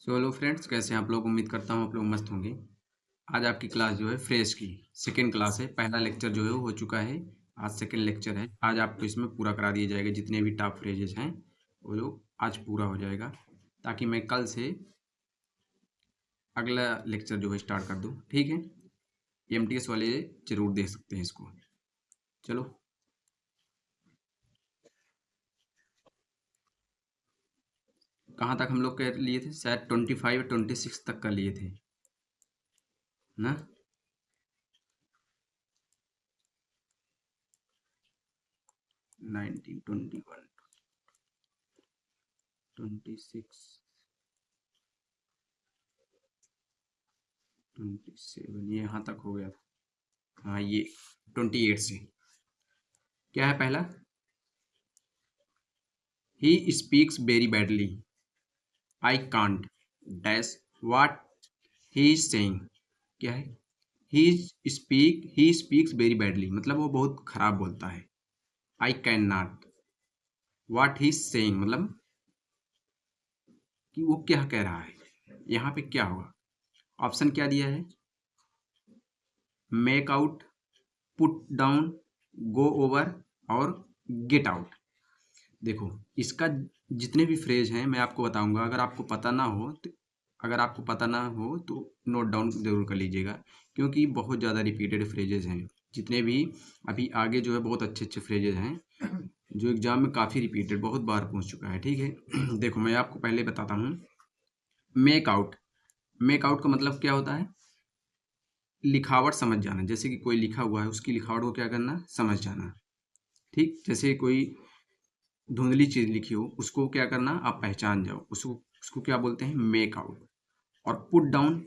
So hello friends, कैसे हैं आप लोग। उम्मीद करता हूँ आप लोग मस्त होंगे। आज आपकी क्लास जो है फ्रेश की सेकंड क्लास है। पहला लेक्चर जो है वो हो चुका है। आज सेकंड लेक्चर है। आज आपको इसमें पूरा करा दिया जाएगा। जितने भी टॉप फ्रेजेस हैं वो लोग आज पूरा हो जाएगा, ताकि मैं कल से अगला लेक्चर जो है स्टार्ट कर दूँ। ठीक है, एमटीएस वाले जरूर देख सकते हैं इसको। चलो, कहाँ तक हम लोग कर लिए थे? शायद 25 26 तक कर लिए थे ना। 19 21 26 27 ये यहाँ तक हो गया था। हाँ, ये 28 से क्या है पहला? He speaks very badly, I can't dash what he is saying. क्या है? ही स्पीक्स वेरी बैडली मतलब वो बहुत खराब बोलता है। I can not what he is saying मतलब कि वो क्या कह रहा है। यहाँ पे क्या होगा? ऑप्शन क्या दिया है? Make out, put down, go over और गेट आउट। देखो, इसका जितने भी फ्रेज हैं मैं आपको बताऊंगा। अगर आपको पता ना हो तो नोट डाउन जरूर कर लीजिएगा, क्योंकि बहुत ज़्यादा रिपीटेड फ्रेजेस हैं। जितने भी अभी आगे जो है बहुत अच्छे अच्छे फ्रेजेस हैं जो एग्जाम में काफ़ी रिपीटेड बहुत बार पूछ चुका है। ठीक है देखो, मैं आपको पहले बताता हूँ। मेक आउट, मेक आउट का मतलब क्या होता है? लिखावट समझ जाना। जैसे कि कोई लिखा हुआ है उसकी लिखावट को क्या करना, समझ जाना। ठीक, जैसे कोई धुंधली चीज लिखी हो उसको क्या करना, आप पहचान जाओ उसको। उसको क्या बोलते हैं? Make out. और पुट डाउन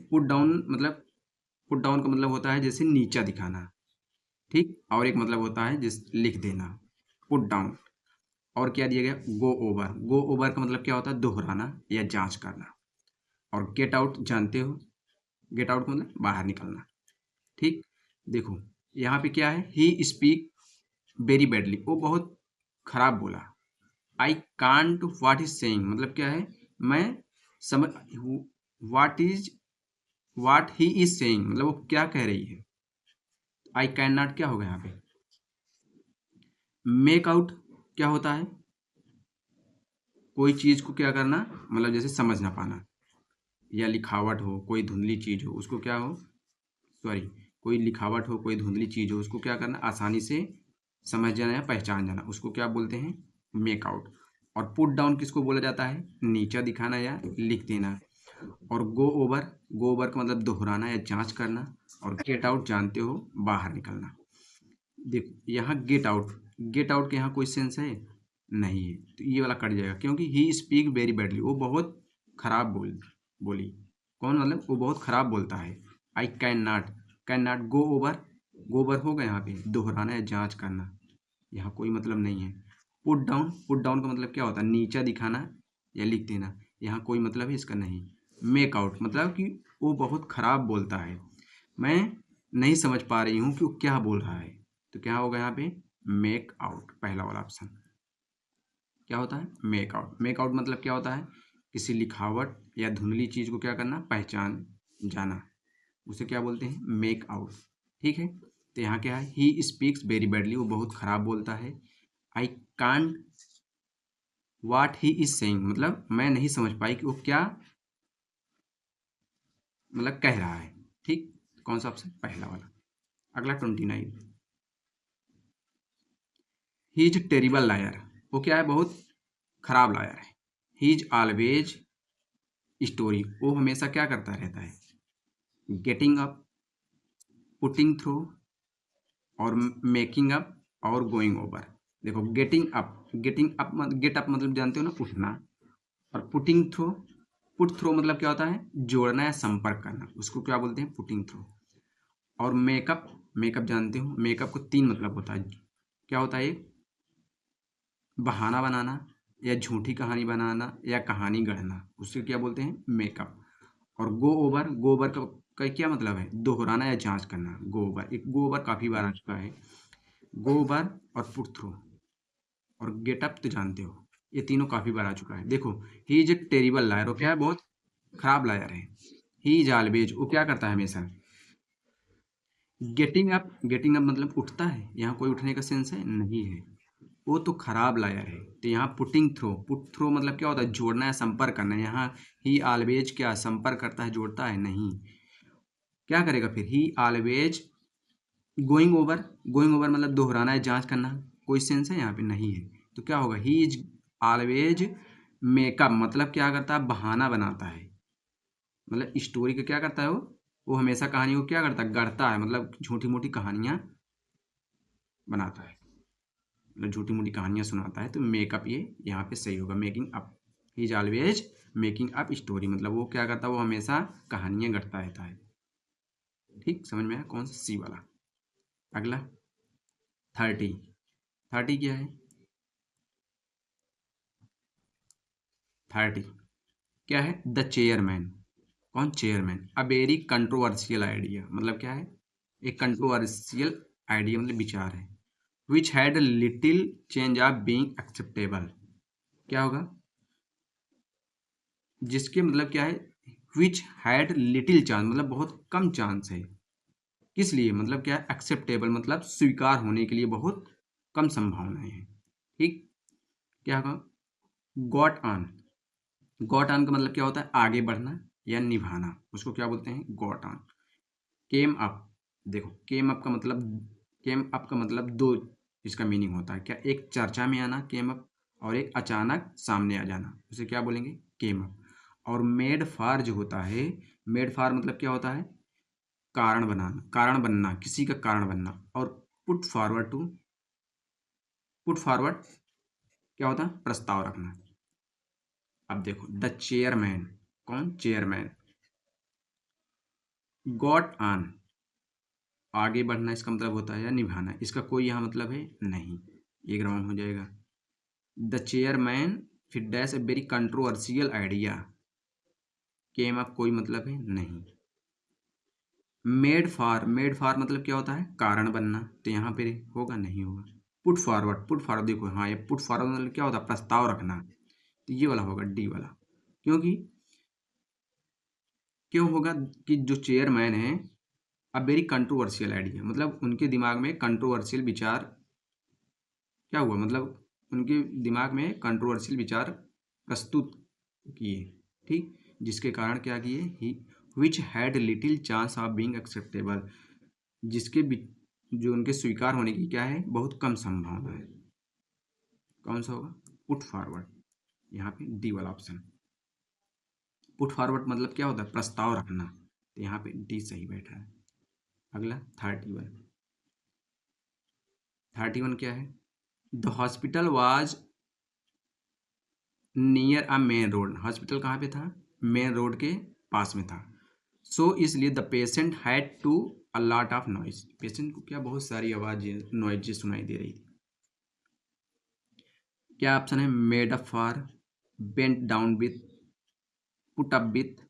का मतलब होता है जैसे नीचा दिखाना। ठीक, और एक मतलब होता है जिस लिख देना, पुट डाउन। और क्या दिया गया? Go over. गो ओवर का मतलब क्या होता है? दोहराना या जांच करना। और गेट आउट जानते हो? गेट आउट का मतलब बाहर निकलना। ठीक, देखो यहाँ पे क्या है? ही स्पीक वेरी बैडली, वो बहुत खराब बोला। I can't what is saying मतलब क्या है? मैं समझ what is what he is saying मतलब वो क्या कह रही है। आई कैन नॉट क्या होगा यहाँ पे? मेक आउट क्या होता है? कोई चीज को क्या करना, मतलब जैसे समझ ना पाना, या लिखावट हो, कोई धुंधली चीज हो उसको क्या हो, सॉरी, कोई लिखावट हो, कोई धुंधली चीज हो उसको क्या करना, आसानी से समझ जाना या पहचान जाना, उसको क्या बोलते हैं? Make out. और पुट डाउन किसको बोला जाता है? नीचा दिखाना या लिख देना। और गो ओवर का मतलब दोहराना या जांच करना। और गेट आउट जानते हो, बाहर निकलना। देखो यहाँ गेट आउट के यहाँ कोई सेंस है नहीं है, तो ये वाला कट जाएगा, क्योंकि ही स्पीक वेरी बैडली वो बहुत खराब बोली। कौन? मतलब वो बहुत खराब बोलता है। I can not go over होगा यहाँ पे दोहराना या जांच करना। यहाँ कोई मतलब नहीं है। पुट डाउन का मतलब क्या होता है? नीचा दिखाना या लिख देना। यहाँ कोई मतलब है इसका नहीं। मेक आउट मतलब कि वो बहुत खराब बोलता है, मैं नहीं समझ पा रही हूँ कि वो क्या बोल रहा है। तो क्या होगा यहाँ पे? मेक आउट, पहला वाला ऑप्शन। क्या होता है? Make out. मेक आउट मतलब क्या होता है? किसी लिखावट या धुंधली चीज को क्या करना, पहचान जाना, उसे क्या बोलते हैं? Make out. ठीक है, तो यहाँ क्या है? ही स्पीक्स वेरी बैडली वो बहुत खराब बोलता है। I can't what he is saying मतलब मैं नहीं समझ पाई कि वो क्या मतलब कह रहा है। ठीक, कौन सा ऑप्शन? पहला वाला। अगला 29, ही इज टेरिबल लायर। वो क्या है? बहुत खराब लायर है। ही इज ऑलवेज स्टोरी, वो हमेशा क्या करता रहता है? गेटिंग अप, पुटिंग थ्रू और मेकिंग अप और गोइंग ओवर। देखो, गेट अप मतलब जानते हो ना, उठना। और पुटिंग थ्रू, पुट थ्रू मतलब क्या होता है? जोड़ना या संपर्क करना, उसको क्या बोलते हैं? Putting through. और मेकअप, मेकअप जानते हो? मेकअप को तीन मतलब होता है। क्या होता है? एक, बहाना बनाना या झूठी कहानी बनाना या कहानी गढ़ना, उसे क्या बोलते हैं? मेकअप। और गो ओवर का क्या मतलब है? दोहराना या जांच करना। गो ओवर काफी बार आ चुका है। गो ओवर और पुट थ्रू और गेट अप तो जानते हो, ये तीनों काफी बार आ चुका है। देखो, he is a terrible liar, क्या है? बहुत खराब लायर है। ही इज ऑलवेज, वो क्या करता है हमेशा। गेटिंग अप मतलब उठता है, यहाँ कोई उठने का सेंस है नहीं है, वो तो खराब लायर है। तो यहाँ पुट थ्रो मतलब क्या होता है, जोड़ना है, संपर्क करना है। यहाँ ही ऑलवेज क्या संपर्क करता है, जोड़ता है नहीं। क्या करेगा फिर, ही ऑलवेज गोइंग ओवर मतलब दोहराना है, जांच करना, कोई सेंस है यहाँ पे नहीं है। तो क्या होगा, ही इज ऑलवेज मेकअप मतलब क्या करता है, बहाना बनाता है। मतलब स्टोरी का क्या करता है वो हमेशा कहानी को क्या करता है, गढ़ता है, मतलब झूठी मूठी कहानियां बनाता है, मतलब झूठी मूठी कहानियां सुनाता है। तो मेकअप ये यहाँ पे सही होगा, making up. He is always making up story मतलब वो क्या करता है, वो हमेशा कहानियां गढ़ता रहता है। ठीक, समझ में आया, कौन सा, सी वाला। अगला 30। 30 क्या है, 30 क्या है, द चेयरमैन। कौन, chairman. A very controversial idea मतलब क्या है, एक कंट्रोवर्शियल आइडिया मतलब विचार है। विच had little change of being acceptable, क्या होगा, जिसके मतलब क्या है, विच हैड लिटिल चांस मतलब बहुत कम चांस है, किस लिए मतलब क्या है, एक्सेप्टेबल मतलब स्वीकार होने के लिए बहुत कम संभावनाएं हैं। ठीक, क्या होगा, गॉट ऑन। गॉट ऑन का मतलब क्या होता है, आगे बढ़ना या निभाना, उसको क्या बोलते हैं, गॉट ऑन। केम अप, देखो केम अप का मतलब दो इसका मीनिंग होता है, क्या, एक चर्चा में आना केम अप, और एक अचानक सामने आ जाना, उसे क्या बोलेंगे, केम अप। और मेड फार जो होता है, मेड फार मतलब क्या होता है, कारण बनाना, कारण बनना, किसी का कारण बनना। और put forward to, put forward क्या होता है, प्रस्ताव रखना। अब देखो द चेयरमैन, कौन, चेयरमैन। गॉट ऑन, आगे बढ़ना इसका मतलब होता है या निभाना, इसका कोई यहाँ मतलब है नहीं, ये ग्राउंड हो जाएगा। द चेयरमैन फिर dash a very controversial idea, came up कोई मतलब है नहीं। मेड फॉर मतलब क्या होता है, कारण बनना, तो यहाँ पे होगा नहीं होगा। पुट फॉरवर्ड देखो, हाँ ये पुट फॉरवर्ड मतलब क्या होता है, प्रस्ताव रखना, तो ये वाला होगा डी वाला। क्योंकि क्यों होगा, कि जो चेयरमैन है, अब वेरी कंट्रोवर्शियल आइडिया मतलब उनके दिमाग में कंट्रोवर्शियल विचार, क्या हुआ मतलब उनके दिमाग में कंट्रोवर्शियल विचार प्रस्तुत किए। ठीक, जिसके कारण क्या किए, he which had little chance of being acceptable, जिसके जो उनके स्वीकार होने की क्या है, बहुत कम संभावना है। कौन सा होगा, पुट फॉरवर्ड, यहाँ पे डी वाला ऑप्शन। पुट फॉरवर्ड मतलब क्या होता है, प्रस्ताव रखना, तो यहाँ पे डी सही बैठा है। अगला 31। 31 क्या है, the hospital was near a main road, hospital कहाँ पे था, मेन रोड के पास में था। सो इसलिए the patient had to a lot of noise, patient को क्या बहुत सारी आवाजें नॉइजें सुनाई दे रही थी। क्या ऑप्शन है, made up for, bent down with, put up with,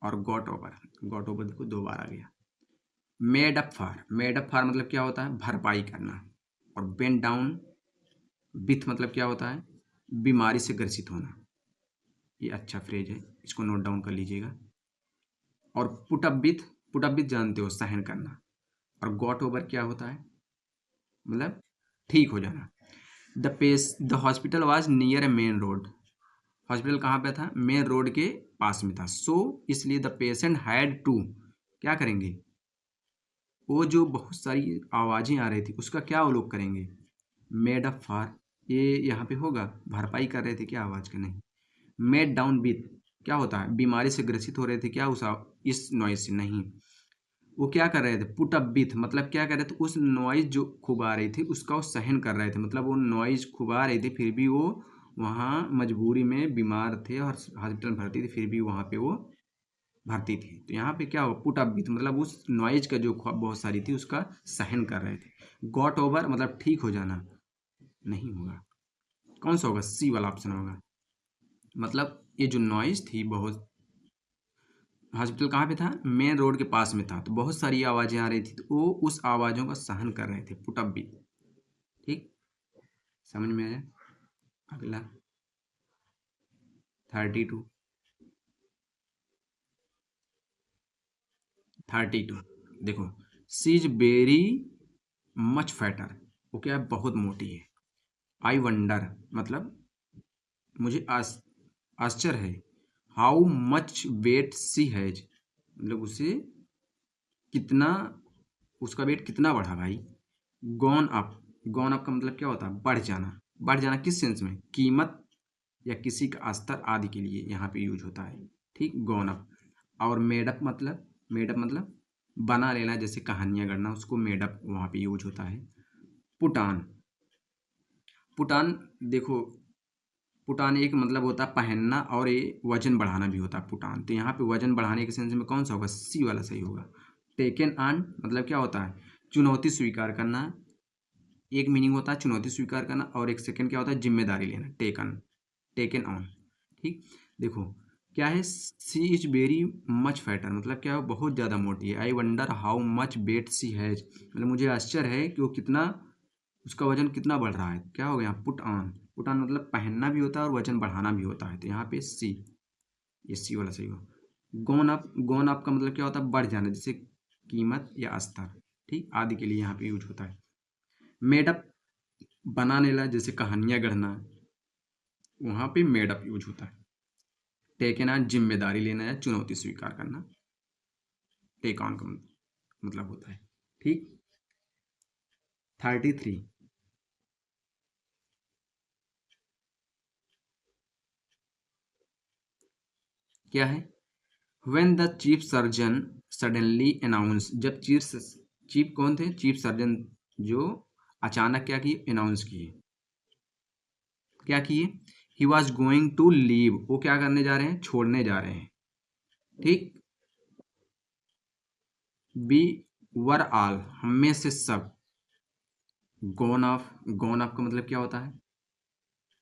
और गॉट ओवर। गॉट ओवर देखो दो बार आ गया। मेड अप फॉर मतलब क्या होता है, भरपाई करना। और बेंट डाउन विथ मतलब क्या होता है, बीमारी से ग्रसित होना। ये अच्छा फ्रेज है, इसको नोट डाउन कर लीजिएगा। और पुट अप विथ जानते हो, सहन करना। और गॉट ओवर क्या होता है, मतलब ठीक हो जाना। The hospital was near A main road, hospital कहाँ पे था, मेन रोड के पास में था। सो इसलिए द पेशेंट हैड टू, क्या करेंगे, वो जो बहुत सारी आवाज़ें आ रही थी उसका क्या वो लोग करेंगे, मेड अप फॉर, ये यहाँ पे होगा भरपाई कर रहे थे क्या आवाज़ का, नहीं। मेड डाउन विथ क्या होता है, बीमारी से ग्रसित हो रहे थे क्या इस नॉइज से, नहीं। वो क्या कर रहे थे, पुट अप विथ मतलब क्या कर रहे थे, उस नॉइज जो खूब आ रही थी उसका वो सहन कर रहे थे, मतलब वो नॉइज खूब आ रही थी फिर भी वो वहाँ मजबूरी में बीमार थे और हॉस्पिटल भर्ती थे, फिर भी वहाँ पे वो भर्ती थी। तो यहाँ पे क्या हो, पुट अप विथ मतलब उस नॉइज का जो बहुत सारी थी उसका सहन कर रहे थे। गॉट ओवर मतलब ठीक हो जाना, नहीं होगा। कौन सा होगा, सी वाला ऑप्शन होगा। मतलब ये जो नॉइज थी बहुत, हॉस्पिटल कहाँ पे था, मेन रोड के पास में था, तो बहुत सारी आवाज़ें आ रही थी, तो वो उस आवाज़ों का सहन कर रहे थे, पुट अप विथ। ठीक, समझ में आया। अगला 32। 32। देखो, she is very much fatter, वो क्या है, बहुत मोटी है। आई वंडर मतलब मुझे आश्चर्य है। How much weight she has मतलब उसे कितना, उसका वेट कितना बढ़ा भाई। गॉन अप, गॉन अप का मतलब क्या होता है, बढ़ जाना। बढ़ जाना किस सेंस में, कीमत या किसी का स्तर आदि के लिए यहाँ पे यूज होता है। ठीक, गॉन अप। और मेडअप मतलब, मेडअप मतलब बना लेना, जैसे कहानियां गढ़ना, उसको मेडअप वहाँ पे यूज होता है। पुटान, पुटान देखो, पुटान एक मतलब होता है पहनना, और ये वजन बढ़ाना भी होता है पुटान। तो यहाँ पे वजन बढ़ाने के सेंस में कौन सा होगा, सी वाला सही होगा। टेकन ऑन मतलब क्या होता है, चुनौती स्वीकार करना। एक मीनिंग होता है चुनौती स्वीकार करना, और एक सेकंड क्या होता है, जिम्मेदारी लेना, टेकन, टेकन ऑन। ठीक, देखो क्या है, she is very much fatter मतलब क्या है, वो बहुत ज़्यादा मोटी है। I wonder how much weight she has मतलब मुझे आश्चर्य है कि वो कितना, उसका वजन कितना बढ़ रहा है। क्या हो गया, पुट ऑन। पुट ऑन मतलब पहनना भी होता है और वजन बढ़ाना भी होता है। तो यहाँ पे सी, ये सी वाला सही हो। गोन अप, गोन अप का मतलब क्या होता है, बढ़ जाना, जैसे कीमत या स्तर। ठीक, आदि के लिए यहाँ पे यूज होता है। मेडअप बनाने ला, जैसे कहानियां गढ़ना, वहाँ पे मेडअप यूज होता है। टेकन ऑन जिम्मेदारी लेना या चुनौती स्वीकार करना, टेक ऑन का मतलब होता है। ठीक, 33 क्या है, when the chief surgeon suddenly announce, जब चीफ कौन थे, चीफ सर्जन, जो अचानक क्या किए, अनाउंस किए, क्या किए, he was going to leave, वो क्या करने जा रहे हैं, छोड़ने जा रहे हैं। ठीक, बी वर ऑल हम में से सब, गोन ऑफ, गोन ऑफ का मतलब क्या होता है,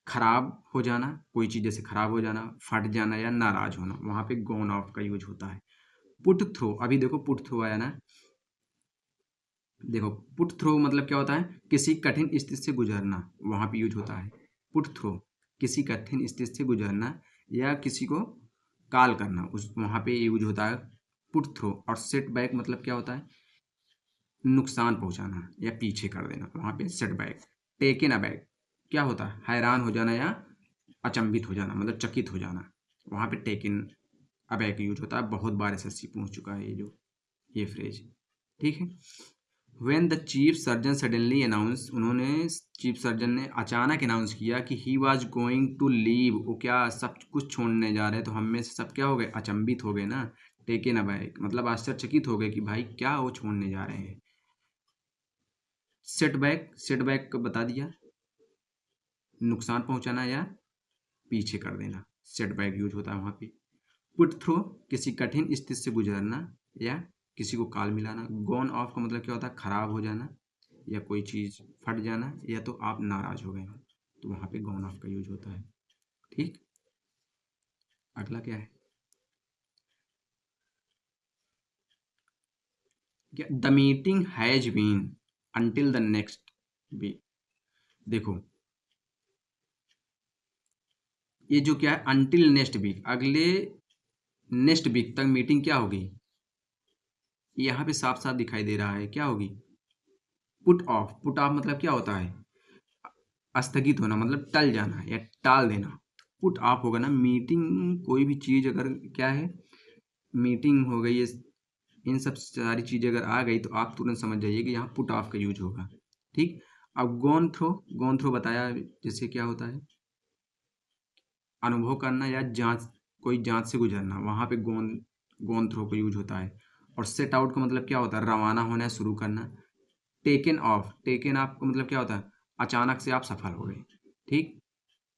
खराब हो जाना, कोई चीज़ जैसे खराब हो जाना, फट जाना या नाराज होना, वहां पे गोन ऑफ का यूज होता है। पुट थ्रो, अभी देखो पुट थ्रो आया ना, देखो पुट थ्रो मतलब क्या होता है, किसी कठिन स्थिति से गुजरना, वहां पे यूज होता है। पुट थ्रो किसी कठिन स्थिति से गुजरना या किसी को काल करना, उस वहां पे यूज होता है पुट थ्रो। और सेट बैक मतलब क्या होता है, नुकसान पहुंचाना या पीछे कर देना, वहां पे सेट बैक। टेकन अबैक क्या होता है, हैरान हो जाना या अचंभित हो जाना, मतलब चकित हो जाना, वहां पे टेकन अबैक यूज होता है। बहुत बार एसएससी पूछ चुका है ये जो, ये फ्रेज। ठीक है, when the chief surgeon suddenly announce, उन्होंने, चीफ सर्जन ने अचानक अनाउंस किया कि he was going to leave, वो क्या सब कुछ छोड़ने जा रहे हैं, तो हम में से सब क्या हो गए, अचंभित हो गए ना। टेकन अबैक मतलब आश्चर्यचकित हो गए कि भाई क्या वो छोड़ने जा रहे हैं। सेटबैक, सेटबैक को बता दिया, नुकसान पहुंचाना या पीछे कर देना, सेटबैक यूज होता है वहां पे। पुट थ्रू किसी कठिन स्थिति से गुजरना या किसी को काल मिलाना। गॉन ऑफ का मतलब क्या होता है, खराब हो जाना या कोई चीज फट जाना, या तो आप नाराज हो गए हो, तो वहां पे गॉन ऑफ का यूज होता है। ठीक, अगला क्या है, क्या, the meeting has been until the next week. देखो ये जो क्या है, अंटिल नेक्स्ट वीक, अगले नेक्स्ट वीक तक मीटिंग क्या होगी, यहाँ पे साफ साफ दिखाई दे रहा है क्या होगी, पुट ऑफ। पुट ऑफ मतलब क्या होता है, स्थगित होना, मतलब टल जाना या टाल देना। पुट ऑफ होगा ना, मीटिंग कोई भी चीज अगर क्या है, मीटिंग हो गई, ये इन सब सारी चीजें अगर आ गई तो आप तुरंत समझ जाइए कि यहाँ पुट ऑफ का यूज होगा। ठीक, अब गोन थ्रो, गोन थ्रो बताया जैसे क्या होता है, अनुभव करना या जांच, कोई जांच से गुजरना, वहां पे गोन, गोन थ्रो का यूज होता है। और सेट आउट का मतलब क्या होता है, रवाना होना, शुरू करना। टेकन ऑफ, टेकन ऑफ का मतलब क्या होता है, अचानक से आप सफल हो गए। ठीक,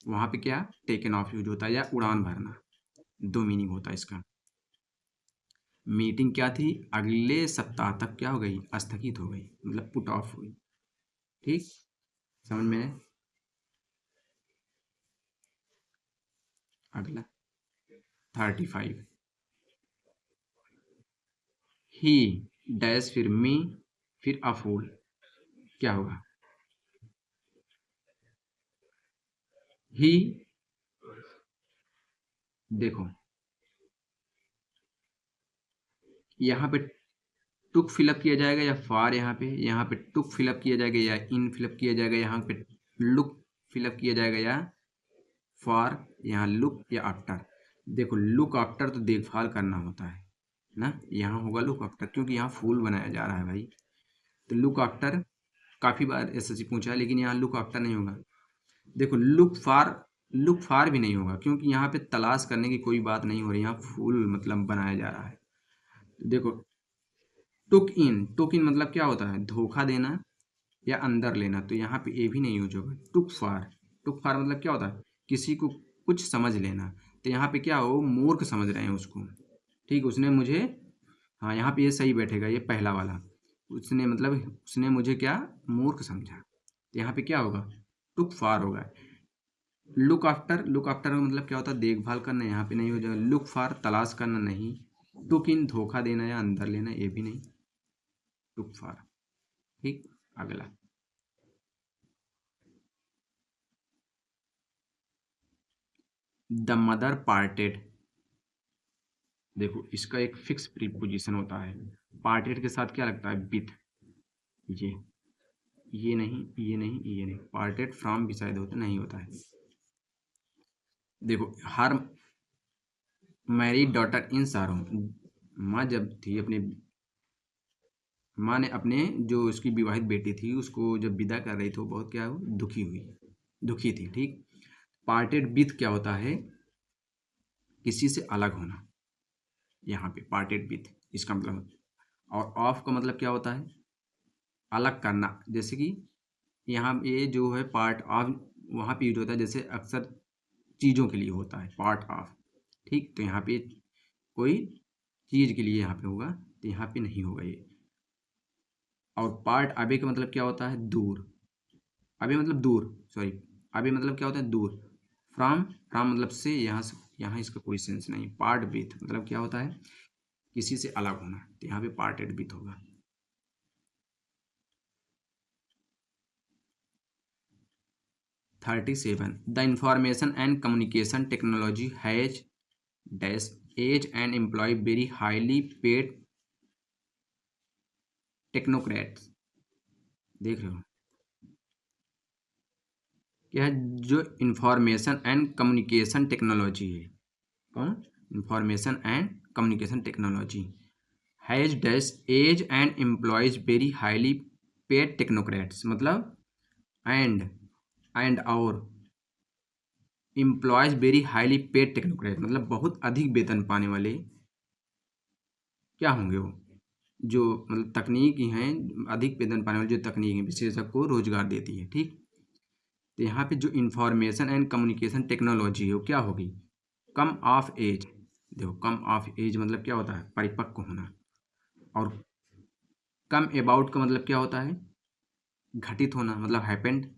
वहां पे क्या, टेकन ऑफ यूज होता है या उड़ान भरना, दो मीनिंग होता है इसका। मीटिंग क्या थी, अगले सप्ताह तक क्या हो गई, स्थगित हो गई, मतलब पुट ऑफ हुई। ठीक, समझ में है? अगला 35, ही डैश फिर मी फिर अ फूल, क्या होगा, ही, देखो यहाँ पे टुक फिलअप किया जाएगा या फार, यहाँ पे टुक फिलअप किया जाएगा या इन फिलअप किया जाएगा, यहाँ पे लुक फिलअप किया जाएगा या फॉर, यहाँ लुक या आफ्टर। देखो लुक आफ्टर तो देखभाल करना होता है ना, यहाँ होगा लुक आफ्टर क्योंकि यहाँ फूल बनाया जा रहा है भाई। तो लुक आफ्टर काफ़ी बार एसएससी पूछा है, लेकिन यहाँ लुक आफ्टर नहीं होगा। देखो लुक फार भी नहीं होगा क्योंकि यहाँ पे तलाश करने की कोई बात नहीं हो रही, यहाँ फूल मतलब बनाया जा रहा है। तो देखो टुक इन मतलब क्या होता है, धोखा देना या अंदर लेना, तो यहाँ पे ए भी नहीं यूज होगा। टुक फार मतलब क्या होता है, किसी को कुछ समझ लेना, तो यहाँ पे क्या हो, मूर्ख समझ रहे हैं उसको, ठीक, उसने मुझे, हाँ यहाँ पे ये सही बैठेगा, ये पहला वाला, उसने मतलब उसने मुझे क्या, मूर्ख समझा, तो यहाँ पे क्या होगा, टुक फार होगा। लुक आफ्टर का मतलब क्या होता है, देखभाल करना, यहाँ पे नहीं हो जाएगा। लुक फार तलाश करना नहीं, टुक इन धोखा देना या अंदर लेना, ये भी नहीं, टुक फार। ठीक, अगला द मदर पार्टेड। देखो इसका एक फिक्स प्रीपोजिशन होता है, पार्टेड के साथ क्या लगता है, विथ, ये ये नहीं, ये नहीं, ये नहीं, पार्टेड फ्रॉम भी शायद होता नहीं होता है। देखो हर मैरिड डॉटर इन सारों, माँ जब थी अपने, माँ ने अपने जो उसकी विवाहित बेटी थी उसको जब विदा कर रही थी, वो बहुत क्या हुई, दुखी थी, ठीक। पार्टेड विथ क्या होता है, किसी से अलग होना, यहाँ पे पार्टेड विथ इसका मतलब। और ऑफ का मतलब क्या होता है, अलग करना, जैसे कि यहाँ ये जो है पार्ट ऑफ वहाँ पे यूज होता है, जैसे अक्सर चीज़ों के लिए होता है पार्ट ऑफ, ठीक, तो यहाँ पे कोई चीज़ के लिए यहाँ पे होगा, तो यहाँ पे नहीं होगा ये। और पार्ट अबे का मतलब क्या होता है, दूर, अबे मतलब दूर, सॉरी, अबे मतलब क्या होता है, दूर। फ्रॉम मतलब से, यहाँ इसका कोई सेंस नहीं। पार्ट विथ मतलब क्या होता है, किसी से अलग होना, तो यहाँ पे पार्टेड विथ होगा। 37 the information and communication technology has dash edge and employ very highly paid technocrats. देख रहे हो क्या है, जो इंफॉर्मेशन एंड कम्युनिकेशन टेक्नोलॉजी है, कौन, information and communication technology has dash edge and employs very highly paid technocrats, मतलब and और employs very highly paid technocrat मतलब बहुत अधिक वेतन पाने वाले क्या होंगे वो, जो मतलब तकनीकी हैं, अधिक वेतन पाने वाले जो तकनीकी विशेषज्ञ को रोजगार देती है, ठीक। तो यहाँ पे जो इंफॉर्मेशन एंड कम्युनिकेशन टेक्नोलॉजी है वो क्या होगी, कम ऑफ एज। देखो कम ऑफ एज मतलब क्या होता है, परिपक्व होना। और कम अबाउट का मतलब क्या होता है, घटित होना, मतलब happened.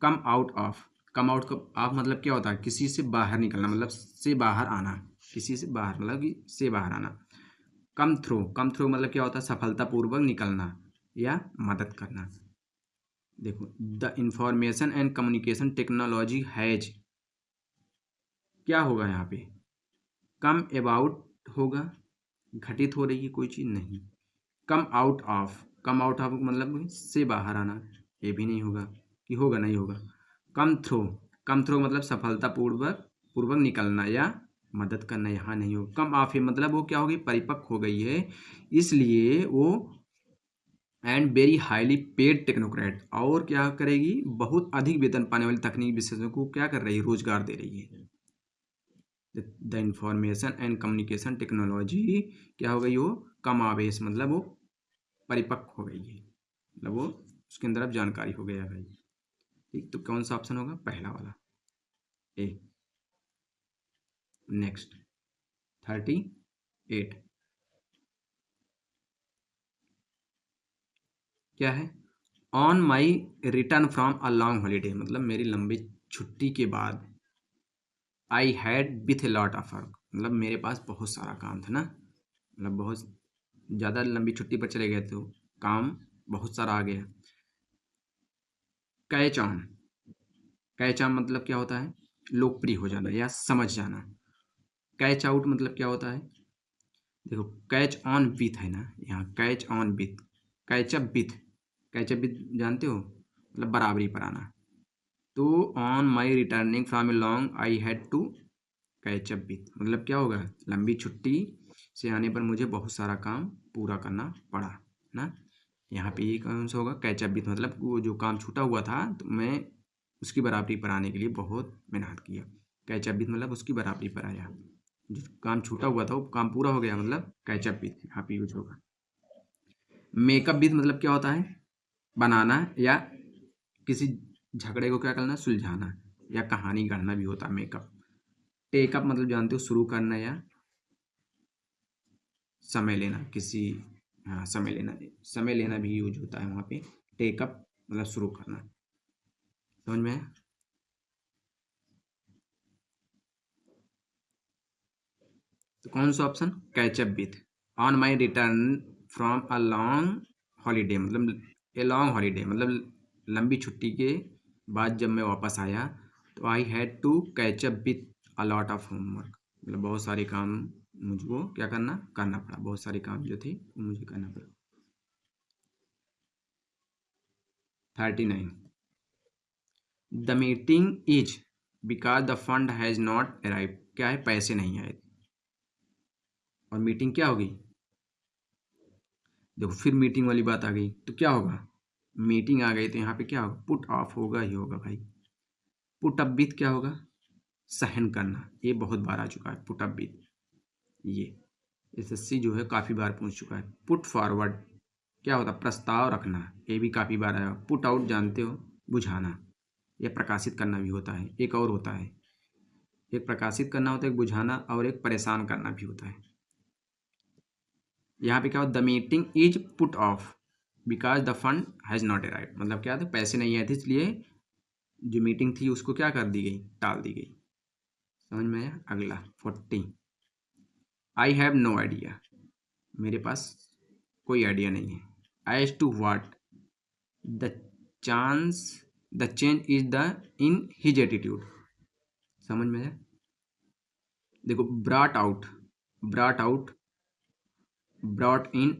Come out of, come out का ऑफ मतलब क्या होता है, किसी से बाहर निकलना, मतलब से बाहर आना, किसी से बाहर मतलब कि से बाहर आना। कम थ्रू मतलब क्या होता है, सफलतापूर्वक निकलना या मदद करना। देखो the information and communication technology has, क्या होगा यहाँ पे, कम अबाउट होगा, घटित हो रही है कोई चीज़ नहीं। कम आउट ऑफ मतलब से बाहर आना, ये भी नहीं होगा, कि होगा नहीं होगा। कम थ्रू, कम थ्रू मतलब पूर्वक निकलना या मदद करना, यहाँ नहीं होगा। कम ऑफ है मतलब वो क्या होगी, परिपक्व हो गई है, इसलिए वो and very highly paid technocrat, और क्या करेगी, बहुत अधिक वेतन पाने वाले तकनीकी विशेषज्ञों को क्या कर रही है, रोजगार दे रही है। The information and communication technology क्या हो गई, वो कम आवेश मतलब वो परिपक्व हो गई है, मतलब वो उसके अंदर अब जानकारी हो गया है भाई, ठीक। तो कौन सा ऑप्शन होगा, पहला वाला, ए। नेक्स्ट 38 क्या है, on my return from a long holiday, मतलब मेरी लंबी छुट्टी के बाद, I had with a lot of work, मतलब मेरे पास बहुत सारा काम था ना, मतलब बहुत ज़्यादा लंबी छुट्टी पर चले गए तो काम बहुत सारा आ गया। कैच ऑन, कैच ऑन मतलब क्या होता है, लोकप्रिय हो जाना या समझ जाना। कैच आउट मतलब क्या होता है, देखो कैच ऑन विथ है ना, यहाँ catch on with, catch up with, catch up with जानते हो मतलब बराबरी पर आना। तो on my returning from a long I had to catch up with, मतलब क्या होगा, लंबी छुट्टी से आने पर मुझे बहुत सारा काम पूरा करना पड़ा ना। यहाँ पे ये कौन सा होगा, कैचअप विथ, मतलब वो जो काम छूटा हुआ था तो मैं उसकी बराबरी पर आने के लिए बहुत मेहनत किया। कैचअप विथ मतलब उसकी बराबरी पर आया, जो काम छूटा हुआ था वो काम पूरा हो गया, मतलब कैचअप विथ यहाँ पे यूज होगा। मेकअप विथ मतलब क्या होता है, बनाना या किसी झगड़े को क्या करना, सुलझाना या कहानी गढ़ना भी होता है मेकअप। टेकअप मतलब जानते हो शुरू करना या समय लेना किसी, हाँ समय लेना, समय लेना भी यूज होता है वहाँ पे। टेकअप मतलब शुरू करना, समझ में आया? तो कौन सा option, catch up with. On my return from a long holiday, मतलब ए लॉन्ग हॉलीडे मतलब लंबी छुट्टी के बाद जब मैं वापस आया तो I had to catch up with a lot of homework, मतलब बहुत सारे काम मुझको क्या करना पड़ा, बहुत सारे काम जो थे वो मुझे करना पड़ा। 39, the meeting is because the fund has not arrive, क्या है, पैसे नहीं आए। और मीटिंग क्या होगी, देखो फिर मीटिंग वाली बात आ गई तो क्या होगा, मीटिंग आ गई तो यहाँ पे क्या होगा, पुट ऑफ होगा ही होगा भाई। पुट अप विथ क्या होगा, सहन करना, ये बहुत बार आ चुका है पुट अप विथ, ये एसएससी जो है काफ़ी बार पूछ चुका है। पुट फॉरवर्ड क्या होता है, प्रस्ताव रखना, ये भी काफ़ी बार आया। पुट आउट जानते हो, बुझाना या प्रकाशित करना भी होता है, एक और होता है, एक प्रकाशित करना होता है, एक बुझाना, और एक परेशान करना भी होता है। यहाँ पे क्या हो, the meeting is put off because the fund has not arrive, मतलब क्या था, पैसे नहीं आए थे इसलिए जो मीटिंग थी उसको क्या कर दी गई, टाल दी गई। समझ में आया? अगला 40, आई हैव नो आइडिया, मेरे पास कोई आइडिया नहीं है। As to what the chance the change is the in his attitude, समझ में आया? देखो brought out, brought out, brought in,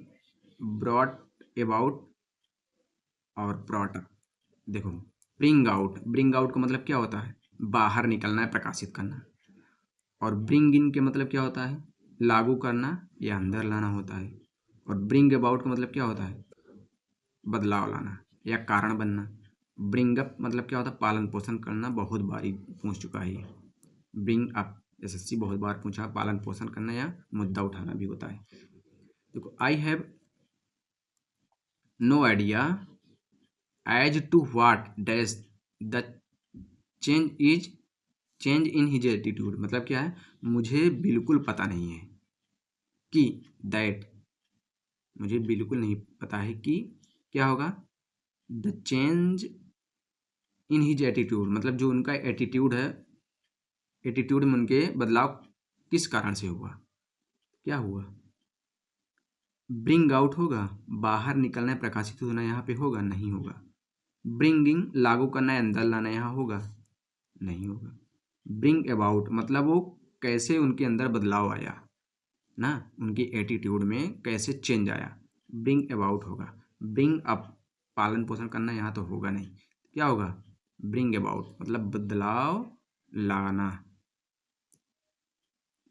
brought about और ब्रॉट अप। देखो ब्रिंग आउट का मतलब क्या होता है, बाहर निकलना है, प्रकाशित करना। और ब्रिंग इन के मतलब क्या होता है, लागू करना या अंदर लाना होता है। और ब्रिंग अबाउट का मतलब क्या होता है, बदलाव लाना या कारण बनना। ब्रिंग अप मतलब क्या होता है, पालन पोषण करना, बहुत बार ही पूछ चुका है ये। ब्रिंग अप एसएससी बहुत बार पूछा, पालन पोषण करना या मुद्दा उठाना भी होता है। देखो I have no idea as to what dash the change is change in his attitude, मतलब क्या है, मुझे बिल्कुल पता नहीं है कि, दैट मुझे बिल्कुल नहीं पता है कि क्या होगा, the change in his attitude मतलब जो उनका एटीट्यूड है, एटीट्यूड में उनके बदलाव किस कारण से हुआ, क्या हुआ। ब्रिंग आउट होगा, बाहर निकलना है, प्रकाशित होना, यहाँ पे होगा, नहीं होगा। ब्रिंगिंग लागू करना है, अंदर लाना, यहाँ होगा, नहीं होगा। ब्रिंग अबाउट मतलब वो कैसे उनके अंदर बदलाव आया ना, उनकी एटीट्यूड में कैसे चेंज आया, ब्रिंग अबाउट होगा। ब्रिंग अप पालन पोषण करना, यहाँ तो होगा नहीं, क्या होगा, ब्रिंग अबाउट मतलब बदलाव लाना,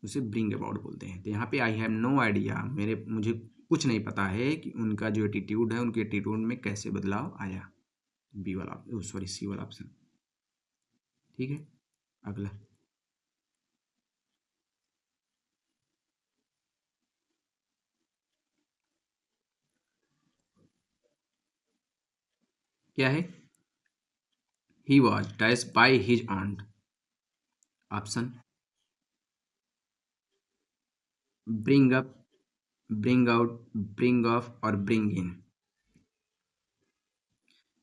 उसे ब्रिंग अबाउट बोलते हैं। तो यहाँ पे आई हैव नो आइडिया, मुझे कुछ नहीं पता है कि उनका जो एटीट्यूड है, उनके एटीट्यूड में कैसे बदलाव आया। बी वाला, सॉरी सी वाला ऑप्शन। ठीक है, अगला क्या है, he was dash by his ऑन्ट, option bring up, bring out, bring of और ब्रिंग इन।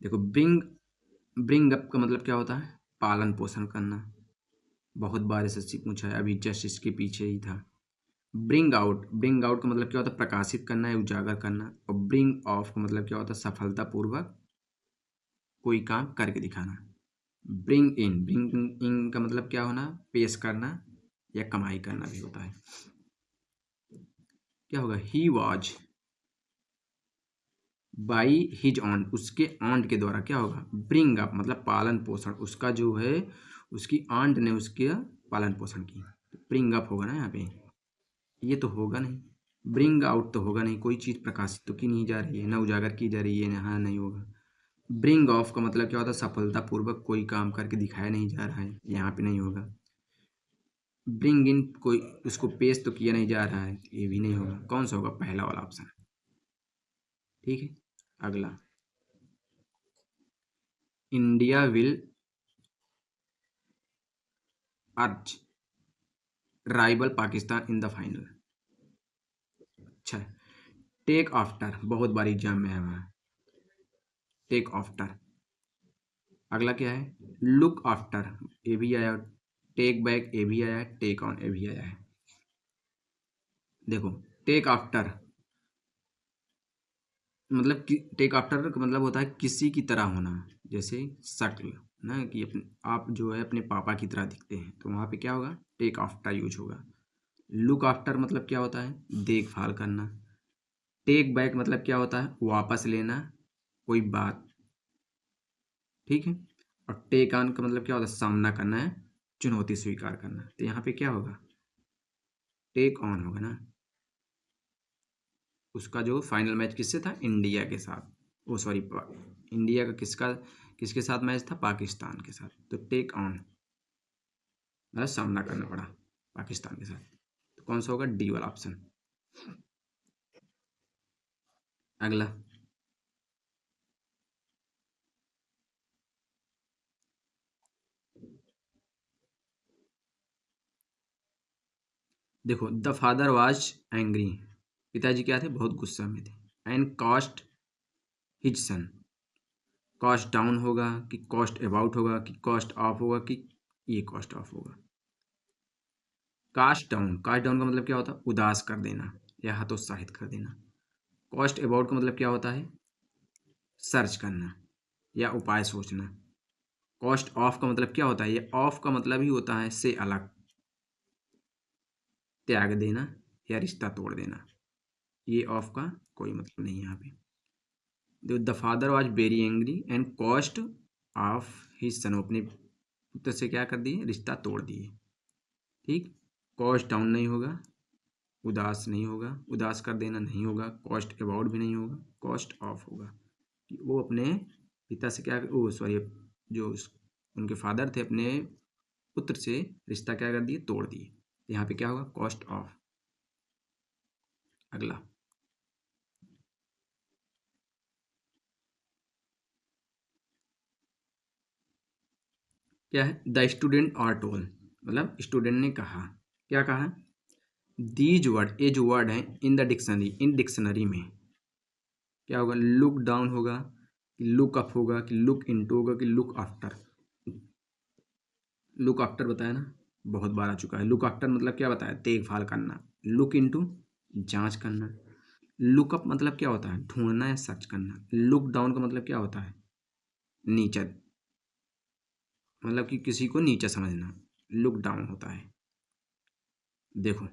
देखो ब्रिंग अप का मतलब क्या होता है, पालन पोषण करना, बहुत बार एसएससी पूछा है, अभी जस्ट इसके पीछे ही था। ब्रिंग आउट का मतलब क्या होता है, प्रकाशित करना है, उजागर करना। और ब्रिंग ऑफ का मतलब क्या होता है, सफलतापूर्वक कोई काम करके दिखाना। ब्रिंग इन का मतलब क्या होना, पेश करना या कमाई करना भी होता है। क्या होगा, ही वॉज बाई हिज ऑन्ट, उसके ऑन्ट के द्वारा क्या होगा, ब्रिंग अप मतलब पालन पोषण, उसका जो है उसकी आंट ने उसके पालन पोषण की, ब्रिंग अप होगा ना यहाँ पे, ये तो होगा नहीं, ब्रिंग आउट तो होगा नहीं, कोई चीज़ प्रकाशित तो की नहीं जा रही है, ना उजागर की जा रही है, हाँ नहीं होगा। ब्रिंग ऑफ का मतलब क्या होता है, सफलतापूर्वक कोई काम करके दिखाया नहीं जा रहा है, यहाँ पे नहीं होगा। ब्रिंग इन, कोई उसको पेश तो किया नहीं जा रहा है, ये भी नहीं होगा। कौन सा होगा, पहला वाला ऑप्शन। ठीक है, अगला, इंडिया विल अर्ज rival Pakistan in the final. अच्छा, टेक आफ्टर बहुत बार एग्जाम में है वहाँ, टेक आफ्टर। अगला क्या है, लुक आफ्टर, ये भी आया, टेक बैक ये भी आया, टेक ऑन ये भी आया है। देखो, टेक आफ्टर मतलब टेक आफ्टर का मतलब होता है किसी की तरह होना, जैसे शक्ल ना, कि अपने आप जो है अपने पापा की तरह दिखते हैं, तो वहाँ पे क्या होगा, टेक आफ्टर यूज होगा। लुक आफ्टर मतलब क्या होता है, देखभाल करना। टेक बैक मतलब क्या होता है, वापस लेना कोई बात, ठीक है। और टेक ऑन का मतलब क्या होता है, सामना करना है, चुनौती स्वीकार करना, तो यहाँ पे क्या होगा, टेक ऑन होगा ना। उसका जो फाइनल मैच किससे था, इंडिया के साथ, ओ सॉरी, इंडिया का किसके साथ मैच था, पाकिस्तान के साथ, तो टेक ऑन मतलब सामना करना पड़ा पाकिस्तान के साथ, तो कौन सा होगा, डी वाला ऑप्शन। अगला, देखो, द फादर वाज एंग्री, पिताजी क्या थे, बहुत गुस्सा में थे, and cost his son, cost down होगा कि कॉस्ट अबाउट होगा कि कॉस्ट ऑफ होगा कि ये कॉस्ट ऑफ होगा। कास्ट डाउन का मतलब क्या होता है, उदास कर देना या हतोत्साहित कर देना। कॉस्ट अबाउट का मतलब क्या होता है, सर्च करना या उपाय सोचना। कॉस्ट ऑफ का मतलब क्या होता है, ये ऑफ का मतलब ही होता है से अलग, त्याग देना या रिश्ता तोड़ देना, ये ऑफ का कोई मतलब नहीं है यहाँ पे। The father was very angry and cost of his son, अपने पुत्र से क्या कर दिए, रिश्ता तोड़ दिए, ठीक। कॉस्ट डाउन नहीं होगा, उदास नहीं होगा, उदास कर देना नहीं होगा, कॉस्ट अबाउट भी नहीं होगा, कॉस्ट ऑफ होगा कि वो अपने पिता से क्या, ओ सॉरी, जो उनके फादर थे अपने पुत्र से रिश्ता क्या कर दिए, तोड़ दिए, यहाँ पे क्या होगा, कॉस्ट ऑफ। अगला, क्या है, द स्टूडेंट आर टोल्ड मतलब स्टूडेंट ने कहा, क्या कहा, दीज वर्ड, ये जो वर्ड है in the dictionary, in dictionary में क्या होगा, लुक डाउन होगा कि लुक अप होगा कि लुक इनटू होगा कि लुक आफ्टर। लुक आफ्टर बताया ना, बहुत बार आ चुका है। लुक आफ्टर मतलब क्या बताया, देखभाल करना। लुक इनटू, जांच करना। लुकअप मतलब क्या होता है, ढूंढना या सर्च करना। लुक डाउन का मतलब क्या होता है, नीचा, मतलब कि किसी को नीचा समझना, लुक डाउन होता है। देखो,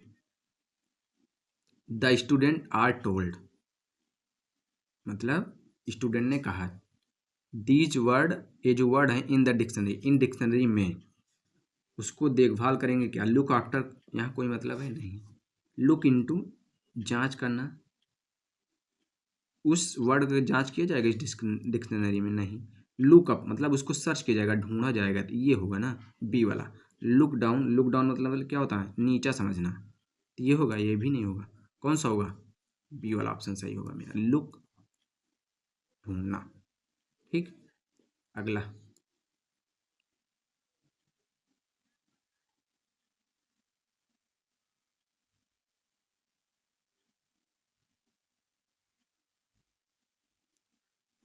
द स्टूडेंट आर टोल्ड मतलब स्टूडेंट ने कहा, दीज वर्ड, ये जो वर्ड है in the dictionary, in dictionary में, उसको देखभाल करेंगे क्या, लुक आफ्टर, यहाँ कोई मतलब है नहीं। लुक इनटू, जांच करना, उस वर्ड का जांच किया जाएगा इस डिक्शनरी में, नहीं। लुकअप मतलब उसको सर्च किया जाएगा, ढूंढा जाएगा, तो ये होगा ना बी वाला। लुक डाउन, लुक डाउन मतलब क्या होता है, नीचा समझना, तो ये होगा, ये भी नहीं होगा। कौन सा होगा, बी वाला ऑप्शन सही होगा मेरा, लुक, ढूंढना, ठीक। अगला,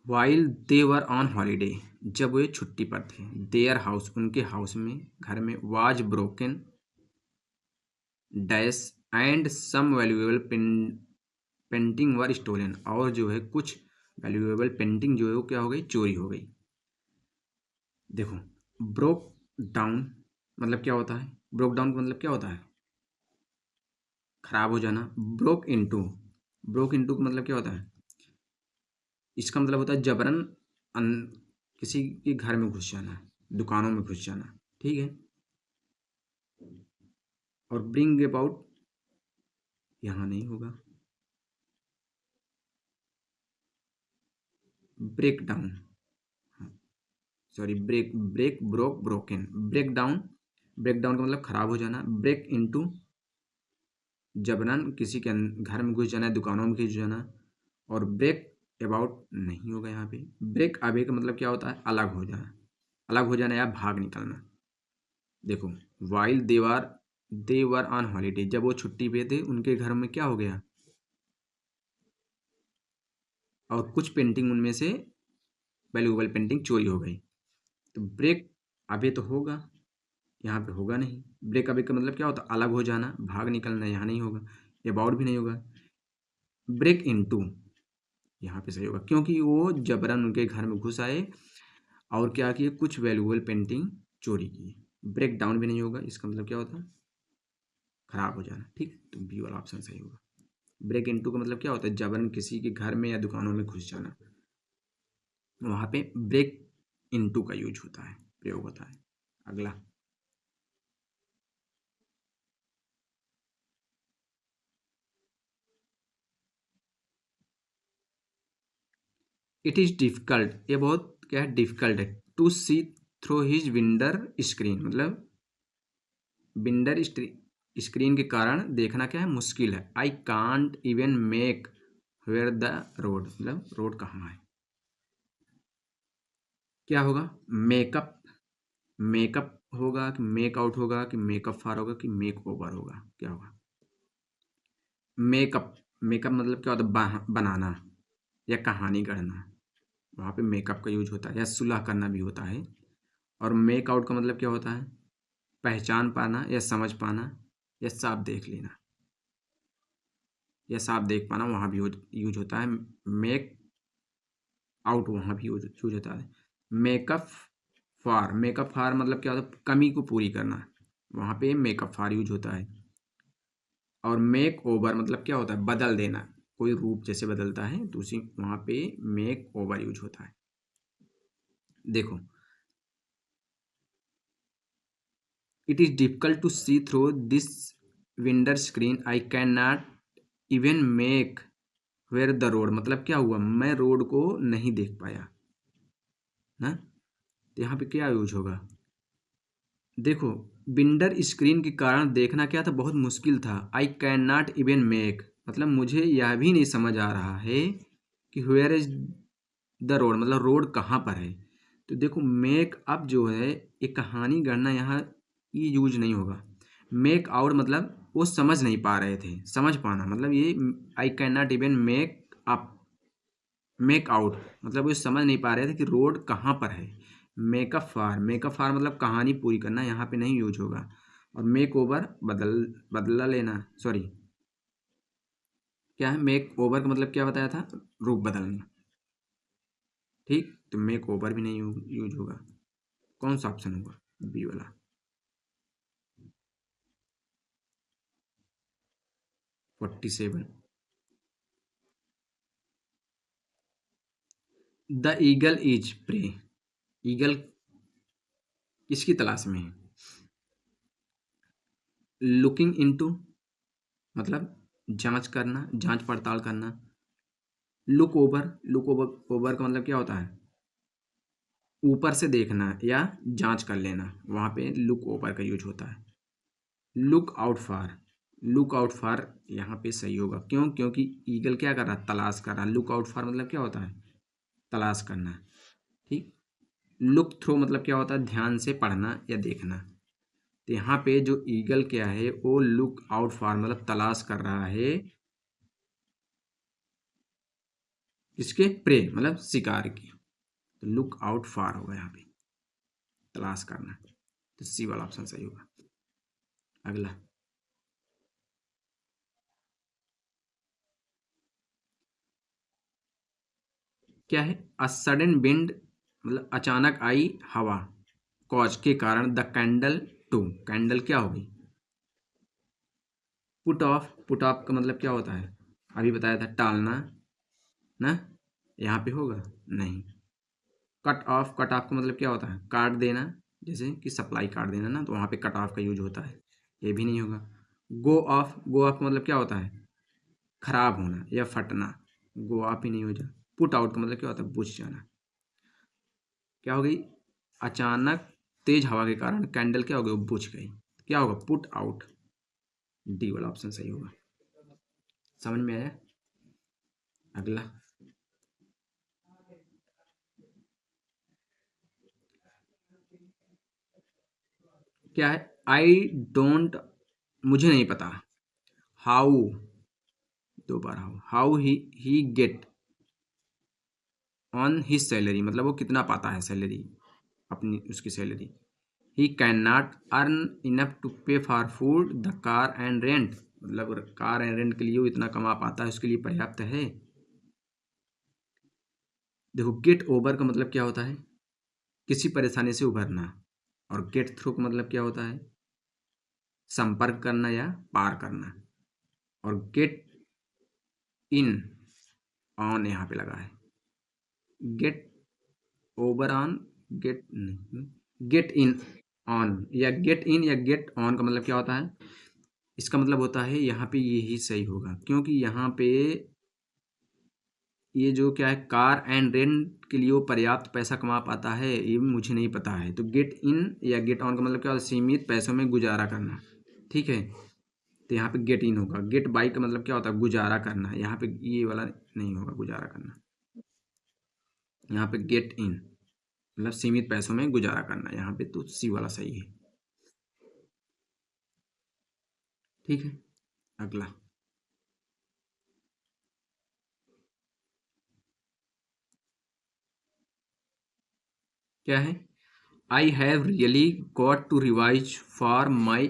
while they were on holiday, जब वे छुट्टी पर थे, देयर हाउस, उनके हाउस में, घर में, was broken dash and some valuable painting were stolen, और जो है कुछ वैल्यूएबल पेंटिंग जो है वो क्या हो गई, चोरी हो गई। देखो, ब्रोक डाउन मतलब क्या होता है, ब्रोक डाउन का मतलब क्या होता है, खराब हो जाना। ब्रोक इनटू, ब्रोक इनटू का मतलब क्या होता है? इसका मतलब होता है जबरन किसी के घर में घुस जाना, दुकानों में घुस जाना, ठीक है। और ब्रिंग अबाउट यहाँ नहीं होगा। Break down, sorry, break break broke broken, break down, break down का मतलब खराब हो जाना। ब्रेक इनटू जबरन किसी के घर में घुस जाना है, दुकानों में घुस जाना। और ब्रेक अबाउट नहीं होगा यहाँ पे। ब्रेक अवे का मतलब क्या होता है? अलग हो जाना, अलग हो जाना या भाग निकलना। देखो, while they were on holiday, जब वो छुट्टी पे थे उनके घर में क्या हो गया? और कुछ पेंटिंग उनमें से वैल्यूएबल पेंटिंग चोरी हो गई। तो ब्रेक अवे तो होगा, यहाँ पे होगा नहीं। ब्रेक अवे का मतलब क्या होता है? अलग हो जाना, भाग निकलना, यहाँ नहीं होगा। अबाउट भी नहीं होगा। ब्रेक इनटू यहाँ पे सही होगा, क्योंकि वो जबरन उनके घर में घुस आए और क्या किए? कुछ वैल्यूएबल पेंटिंग चोरी की। ब्रेक डाउन भी नहीं होगा, इसका मतलब क्या होता है? खराब हो जाना, ठीक। तो बी वाला ऑप्शन सही होगा। ब्रेक इनटू का मतलब क्या होता है? जबरन किसी के घर में या दुकानों में घुस जाना, वहां पे ब्रेक इनटू का यूज होता है, प्रयोग होता है। अगला, इट इज डिफिकल्ट, ये बहुत क्या है? डिफिकल्ट है। To see through his window screen, मतलब विंडर स्क्रीन के कारण देखना क्या है? मुश्किल है। I can't even make where the road, मतलब रोड कहाँ है। क्या होगा? मेकअप, मेकअप होगा कि मेक आउट होगा कि मेकअप फार होगा कि मेक ओवर होगा? क्या होगा? मेकअप, मेकअप मतलब क्या होता है? बनाना या कहानी गढ़ना, वहाँ पे मेकअप का यूज होता है। या सुलह करना भी होता है। और मेक आउट का मतलब क्या होता है? पहचान पाना या समझ पाना या साफ देख लेना, या साफ देख पाना, वहाँ भी यूज होता है। मेक आउट वहाँ भी यूज होता है। मेकअप मेकअप फार मतलब क्या होता है? कमी को पूरी करना, वहाँ पे मेकअप फार यूज होता है। और मेक ओवर मतलब क्या होता है? बदल देना, कोई रूप जैसे बदलता है तो उसी वहाँ पे मेक ओवर यूज होता है। देखो, it is difficult to see through this window screen, I can not even make where the road, मतलब क्या हुआ? मैं रोड को नहीं देख पाया ना। तो यहाँ पे क्या यूज होगा? देखो, विंडर स्क्रीन के कारण देखना क्या था? बहुत मुश्किल था। आई कैन नॉट इवन मेक, मतलब मुझे यह भी नहीं समझ आ रहा है कि वेयर इज द रोड, मतलब रोड कहाँ पर है। तो देखो, मेक अप जो है, ये कहानी गढ़ना, यहाँ ये यूज नहीं होगा। मेक आउट मतलब वो समझ नहीं पा रहे थे, समझ पाना मतलब ये। आई can not even make up, make out मतलब वो समझ नहीं पा रहे थे कि रोड कहाँ पर है। मेकअप फार मतलब कहानी पूरी करना, यहाँ पे नहीं यूज होगा। और मेक ओवर बदला लेना, सॉरी, क्या है? मेक ओवर का मतलब क्या बताया था? रूप बदलना, ठीक। तो मेक ओवर भी नहीं यूज होगा। कौन सा ऑप्शन होगा? बी वाला। 47, the eagle is prey, eagle किसकी तलाश में है? लुकिंग इनटू मतलब जांच करना, जांच पड़ताल करना। लुक ओवर का मतलब क्या होता है? ऊपर से देखना या जांच कर लेना, वहां पे लुक ओवर का यूज होता है। Look out for, look out for यहाँ पे सही होगा। क्यों? क्योंकि ईगल क्या कर रहा है? तलाश कर रहा है। लुक आउट फॉर मतलब क्या होता है? तलाश करना, ठीक। लुक थ्रू मतलब क्या होता है? ध्यान से पढ़ना या देखना। तो यहाँ पे जो ईगल क्या है, वो लुक आउट फॉर मतलब तलाश कर रहा है किसके? प्रे मतलब शिकार की। तो लुक आउट फॉर होगा यहाँ पे, तलाश करना। तो सी वाला ऑप्शन सही होगा। अगला, क्या है? अ सडन विंड मतलब अचानक आई हवा, कॉज के कारण, द कैंडल टू, कैंडल क्या होगी? पुट ऑफ का मतलब क्या होता है, अभी बताया था, टालना ना, यहाँ पे होगा नहीं। कट ऑफ का मतलब क्या होता है, काट देना, जैसे कि सप्लाई काट देना ना, तो वहाँ पे कट ऑफ का यूज होता है, ये भी नहीं होगा। गो ऑफ का मतलब क्या होता है, खराब होना या फटना, गो ऑफ ही नहीं हो जा। पुट आउट का मतलब क्या होता है, बुझ जाना। क्या हो गई, अचानक तेज हवा के कारण कैंडल क्या हो गई, वो बुझ गई, क्या होगा, पुट आउट। डी वाला ऑप्शन सही होगा। समझ में आया। अगला क्या है, आई डोंट, मुझे नहीं पता, हाउ, दो बार how he get on his salary, मतलब वो कितना पाता है सैलरी, अपनी उसकी salary. He can not earn enough to pay for food the car and rent, मतलब कार एंड रेंट के लिए वो इतना कमा पाता है, उसके लिए पर्याप्त है। देखो गेट ओवर का मतलब क्या होता है, किसी परेशानी से उभरना, और गेट थ्रू का मतलब क्या होता है, संपर्क करना या पार करना। और गेट इन ऑन यहाँ पे लगा है, गेट ओवर ऑन, गेट नहीं, गेट इन ऑन, या गेट इन या गेट ऑन का मतलब क्या होता है, इसका मतलब होता है यहाँ पे यही सही होगा, क्योंकि यहाँ पे ये जो क्या है, कार एंड रेंट के लिए वो पर्याप्त पैसा कमा पाता है, ये मुझे नहीं पता है। तो गेट इन या गेट ऑन का मतलब क्या होता है, सीमित पैसों में गुजारा करना, ठीक है। तो यहाँ पे गेट इन होगा। गेट बाई का मतलब क्या होता है, गुजारा करना, यहाँ पे ये वाला नहीं होगा, गुजारा करना। यहाँ पे गेट इन मतलब सीमित पैसों में गुजारा करना, यहाँ पे तो सी वाला सही है, ठीक है। अगला क्या है, I have really got to revise for my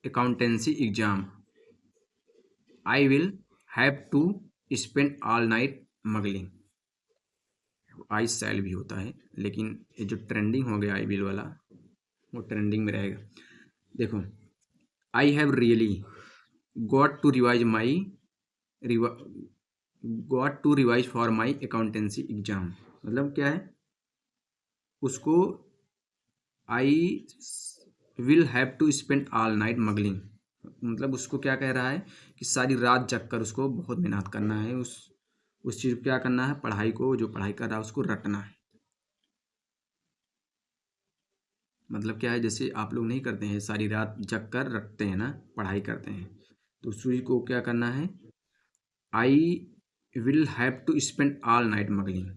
accountancy exam, I will have to spend all night mugging. I sell भी होता है, लेकिन ये जो ट्रेंडिंग हो गया आई विल वाला, वो ट्रेंडिंग में रहेगा। देखो, I have really got to revise my, got to revise for my accountancy exam, मतलब क्या है, उसको I will have to spend all night mugging, मतलब उसको क्या कह रहा है कि सारी रात जग कर उसको बहुत मेहनत करना है, उस चीज़ को क्या करना है, पढ़ाई को, जो पढ़ाई कर रहा है उसको रटना है। मतलब क्या है, जैसे आप लोग नहीं करते हैं, सारी रात जग कर रटते हैं ना, पढ़ाई करते हैं, तो उस चीज़ को क्या करना है, I will have to spend all night mugging,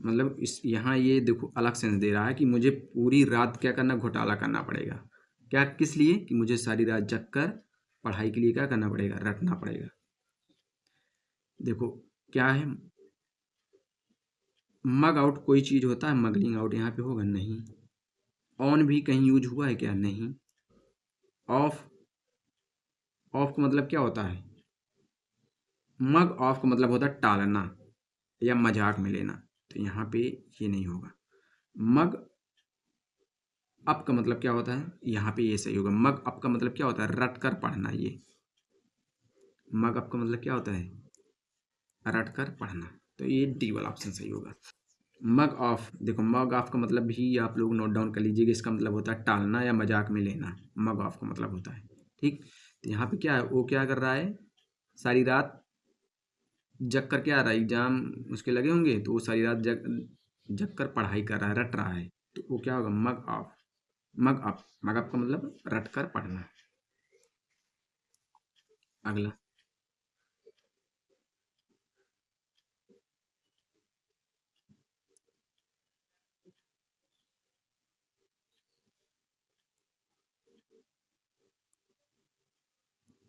मतलब इस यहाँ ये देखो अलग सेंस दे रहा है कि मुझे पूरी रात क्या करना, घोटाला करना पड़ेगा, क्या किस लिए, कि मुझे सारी रात जग कर पढ़ाई के लिए क्या करना पड़ेगा, रटना पड़ेगा। देखो क्या है, मग आउट कोई चीज़ होता है, मगलिंग आउट यहाँ पे होगा नहीं। ऑन भी कहीं यूज हुआ है क्या, नहीं। ऑफ, ऑफ का मतलब क्या होता है, मग ऑफ का मतलब होता है टालना या मजाक में लेना, तो यहाँ पे ये नहीं होगा। मग अप का मतलब क्या होता है, यहाँ पे ये सही होगा। मग अप का मतलब क्या होता है, रट कर पढ़ना, ये मग अप का मतलब क्या होता है, रट कर पढ़ना, तो ये डी वाला ऑप्शन सही होगा। मग ऑफ, देखो मग ऑफ का मतलब भी आप लोग नोट डाउन कर लीजिएगा, इसका मतलब होता है टालना या मजाक में लेना, मग ऑफ का मतलब होता है, ठीक। तो यहाँ पे क्या है, वो क्या कर रहा है, सारी रात जग कर, क्या आ रहा है, एग्जाम उसके लगे होंगे, तो वो सारी रात जग जग कर पढ़ाई कर रहा है, रट रहा है, तो वो क्या होगा, मग ऑफ। मग अप का मतलब रट कर पढ़ना। अगला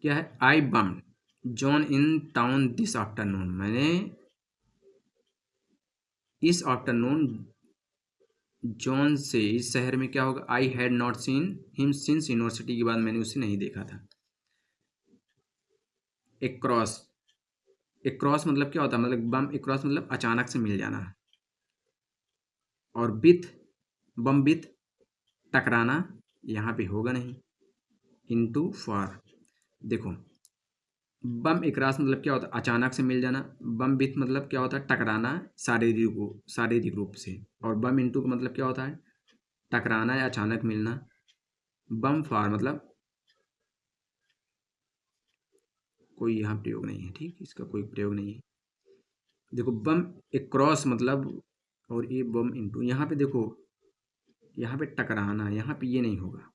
क्या है, I bum John in town this afternoon, मैंने इस आफ्टरनून जॉन से, इस शहर में क्या होगा, I had not seen him since university के बाद मैंने उसे नहीं देखा था। एक क्रॉस, एक क्रॉस मतलब क्या होता है, मतलब बम एक क्रॉस मतलब अचानक से मिल जाना, और बिथ, बम बिथ टकराना, यहाँ पे होगा नहीं। इनटू फार। देखो बम एकरास मतलब क्या होता है, अचानक से मिल जाना। बम विथ मतलब क्या होता है, टकराना शारीरिक रूप से। और बम इंटू का मतलब क्या होता है, टकराना या अचानक मिलना। बम फार मतलब कोई यहाँ प्रयोग नहीं है, ठीक, इसका कोई प्रयोग नहीं है। देखो बम क्रॉस मतलब, और ये बम इंटू, यहाँ पे देखो, यहाँ पे टकराना, यहाँ पे ये नहीं होगा।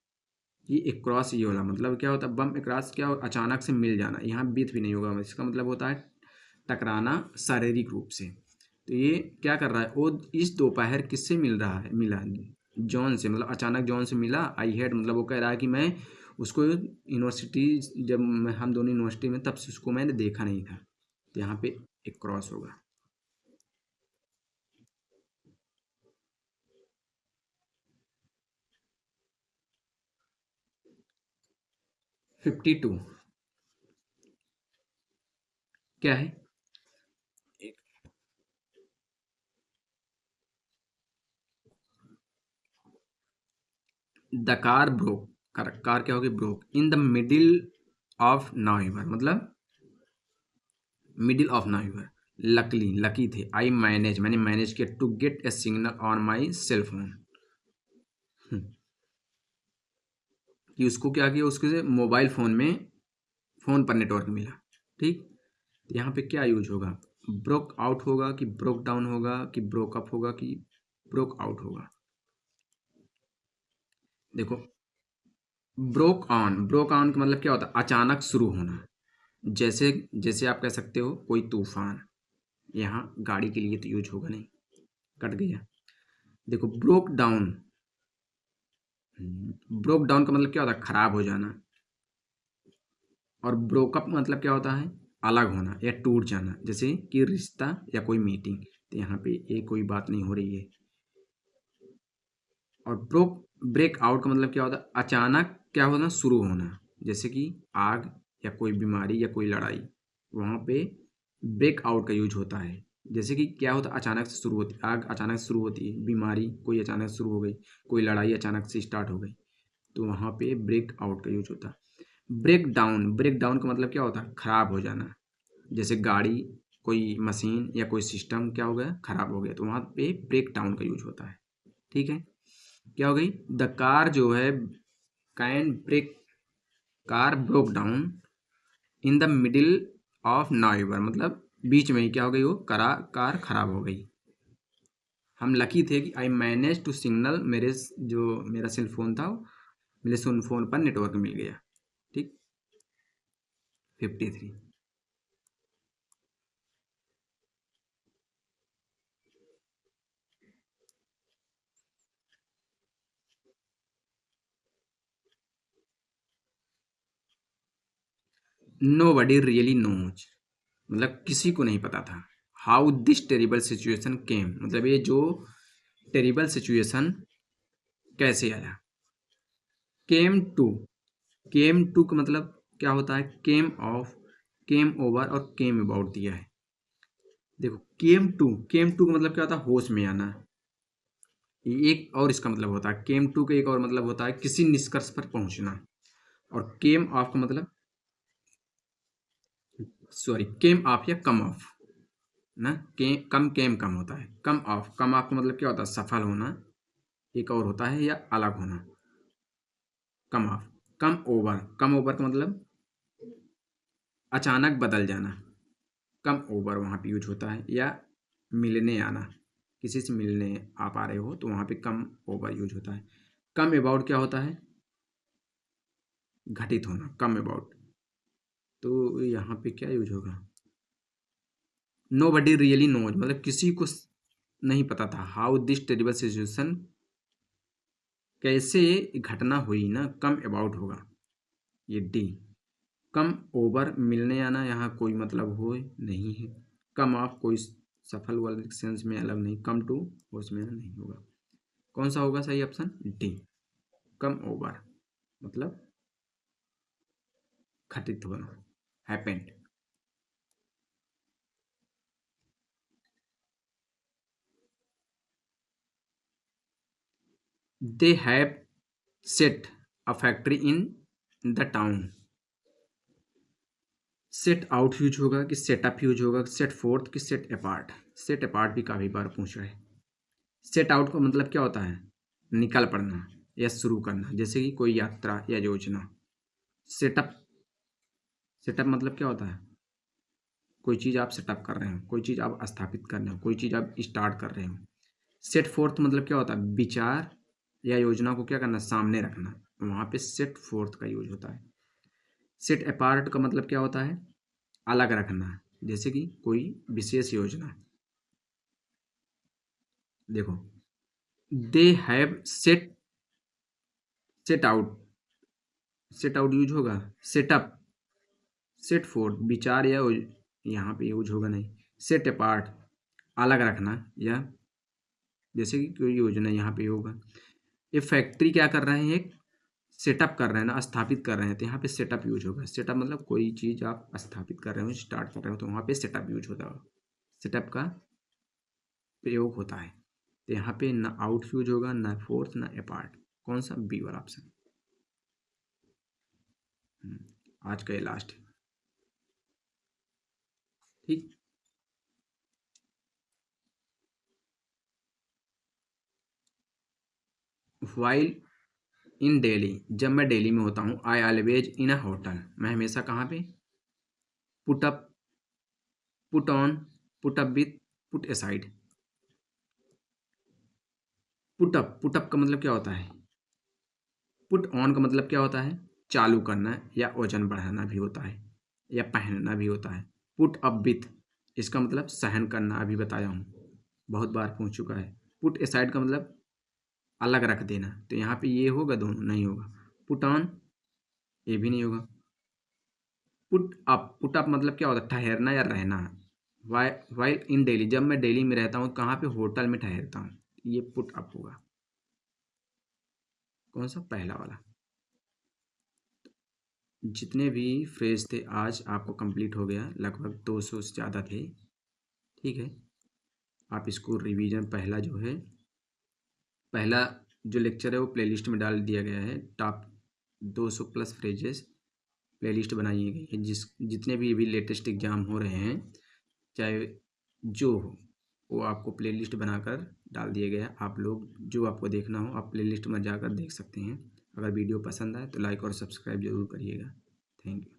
ये एक क्रॉस ये वाला मतलब क्या होता है, बम क्रॉस क्या हो, अचानक से मिल जाना, यहाँ बीथ भी नहीं होगा, इसका मतलब होता है टकराना शारीरिक रूप से। तो ये क्या कर रहा है, वो इस दोपहर किससे मिल रहा है, मिला जॉन से, मतलब अचानक जॉन से मिला। आई हैड मतलब वो कह रहा है कि मैं उसको यूनिवर्सिटी, जब हम दोनों यूनिवर्सिटी में, तब से उसको मैंने देखा नहीं था। तो यहाँ पे एक क्रॉस होगा। 52 क्या है, द कार ब्रोक, कार क्या होगी, broke in the middle of November, मतलब middle of November. Luckily lucky थे, आई मैनेज मैंने मैनेज किया, to get a signal on my cell phone, कि उसको क्या किया, उसके मोबाइल फ़ोन में, फ़ोन पर नेटवर्क मिला। ठीक, तो यहाँ पे क्या यूज होगा, ब्रोक आउट होगा कि ब्रोक डाउन होगा कि ब्रोक अप होगा कि ब्रोक आउट होगा। देखो ब्रोक ऑन का मतलब क्या होता है, अचानक शुरू होना। जैसे जैसे आप कह सकते हो कोई तूफान, यहाँ गाड़ी के लिए तो यूज होगा नहीं, कट गया। देखो ब्रोक डाउन का मतलब क्या होता है, खराब हो जाना। और ब्रोकअप मतलब क्या होता है, अलग होना या टूट जाना, जैसे कि रिश्ता या कोई मीटिंग। तो यहाँ पे ये कोई बात नहीं हो रही है। और ब्रेक आउट का मतलब क्या होता है, अचानक क्या होना, शुरू होना। जैसे कि आग या कोई बीमारी या कोई लड़ाई, वहाँ पे ब्रेक आउट का यूज होता है। जैसे कि क्या होता है, अचानक से शुरू होती, आग अचानक से शुरू होती है, बीमारी कोई अचानक से शुरू हो गई, कोई लड़ाई अचानक से स्टार्ट हो गई, तो वहाँ पे ब्रेक आउट का यूज होता है। ब्रेक डाउन का मतलब क्या होता है, खराब हो जाना। जैसे गाड़ी, कोई मशीन या कोई सिस्टम क्या हो गया, खराब हो गया, तो वहाँ पे ब्रेक डाउन का यूज होता है। ठीक है, क्या हो गई, द कार जो है, can break, car broke down in the middle of November, मतलब बीच में ही क्या हो गई, वो कार खराब हो गई। हम लकी थे कि आई मैनेज टू सिग्नल, जो मेरा सेल फोन था, मेरे सेल फोन पर नेटवर्क मिल गया। ठीक, 53। नो बडी रियली नोज मतलब किसी को नहीं पता था। हाउ दिस टेरिबल सिचुएशन केम मतलब ये जो टेरिबल सिचुएशन कैसे आया। केम टू, केम टू का मतलब क्या होता है, केम ओवर और केम अबाउट दिया है। देखो केम टू का मतलब क्या होता है, होश में आना। एक और इसका मतलब होता है, केम टू का एक और मतलब होता है, किसी निष्कर्ष पर पहुंचना। और केम ऑफ का मतलब, सॉरी, केम ऑफ या कम ऑफ ना, केम कम होता है, कम ऑफ का मतलब क्या होता है, सफल होना। एक और होता है या अलग होना, कम ऑफ। कम ओवर का मतलब अचानक बदल जाना। कम ओवर वहाँ पे यूज होता है, या मिलने आना, किसी से मिलने आप आ रहे हो तो वहाँ पे कम ओवर यूज होता है। कम अबाउट क्या होता है, घटित होना, कम अबाउट। तो यहाँ पे क्या यूज होगा, नो बडी रियली नोज मतलब किसी को नहीं पता था। हाउ दिस टेरिबल सिचुएशन कैसे घटना हुई ना, कम अबाउट होगा, ये डी। कम ओवर मिलने आना, यहाँ कोई मतलब हो नहीं है। कम ऑफ कोई सफल वाले सेंस में अलग नहीं। कम टू उसमें नहीं होगा। कौन सा होगा सही ऑप्शन, डी, कम ओवर मतलब घटित होना, happened. They have set a factory in the town. Set out use होगा कि सेटअप यूज होगा, सेट फोर्थ कि सेट अपार्ट। सेट अपार्ट भी काफ़ी बार पूछ रहे हैं। सेट आउट का मतलब क्या होता है? निकल पड़ना या शुरू करना, जैसे कि कोई यात्रा या योजना। सेटअप, सेटअप मतलब क्या होता है? कोई चीज़ आप सेटअप कर रहे हो, कोई चीज़ आप स्थापित कर रहे हो, कोई चीज़ आप स्टार्ट कर रहे हो। सेट फोर्थ मतलब क्या होता है? विचार या योजना को क्या करना? सामने रखना, वहाँ पे सेट फोर्थ का यूज होता है। सेट अपार्ट का मतलब क्या होता है? अलग रखना, जैसे कि कोई विशेष योजना। देखो, they have set, set out, set out use होगा। सेटअप, सेट फोर्थ विचार या यहाँ पे यूज होगा नहीं। सेट अपार्ट अलग रखना, या जैसे कि कोई योजना यहाँ पे होगा। ये फैक्ट्री क्या कर रहे हैं? एक सेटअप कर रहे हैं ना, स्थापित कर रहे हैं, तो यहाँ पे सेटअप यूज होगा। सेटअप मतलब कोई चीज़ आप स्थापित कर रहे हो, स्टार्ट कर रहे हो, तो वहाँ पे सेटअप यूज होता है, सेटअप का प्रयोग होता है। तो यहाँ पे ना आउट यूज होगा, ना फोर्थ, ना अपार्ट। कौन सा? बी वाला ऑप्शन। आज का ये लास्ट है। ठीक। वाइल इन दिल्ली, जब मैं दिल्ली में होता हूँ, I always in a hotel, मैं हमेशा कहाँ पे? Put up, put on, put up with, put aside. Put up का मतलब क्या होता है? पुट ऑन का मतलब क्या होता है? चालू करना या वजन बढ़ाना भी होता है, या पहनना भी होता है। पुट अप विथ, इसका मतलब सहन करना, अभी बताया हूँ, बहुत बार पूछ चुका है। पुट असाइड का मतलब अलग रख देना, तो यहाँ पे ये होगा? दोनों नहीं होगा। पुट ऑन, ये भी नहीं होगा। पुट अप मतलब क्या होता है? ठहरना या रहना। वाइल इन दिल्ली, जब मैं दिल्ली में रहता हूँ, कहाँ पे? होटल में ठहरता हूँ, ये पुट अप होगा। कौन सा? पहला वाला। जितने भी फ्रेज थे आज आपको कंप्लीट हो गया, लगभग 200 से ज़्यादा थे। ठीक है, आप इसको रिवीजन, पहला जो है, पहला जो लेक्चर है वो प्लेलिस्ट में डाल दिया गया है। टॉप 200 प्लस फ्रेजेस प्लेलिस्ट बनाई गई है, जितने भी लेटेस्ट एग्जाम हो रहे हैं, चाहे जो हो, वो आपको प्लेलिस्ट बनाकर डाल दिया गया है। आप लोग जो आपको देखना हो, आप प्लेलिस्ट में जाकर देख सकते हैं। अगर वीडियो पसंद आए तो लाइक और सब्सक्राइब जरूर करिएगा। Thank you.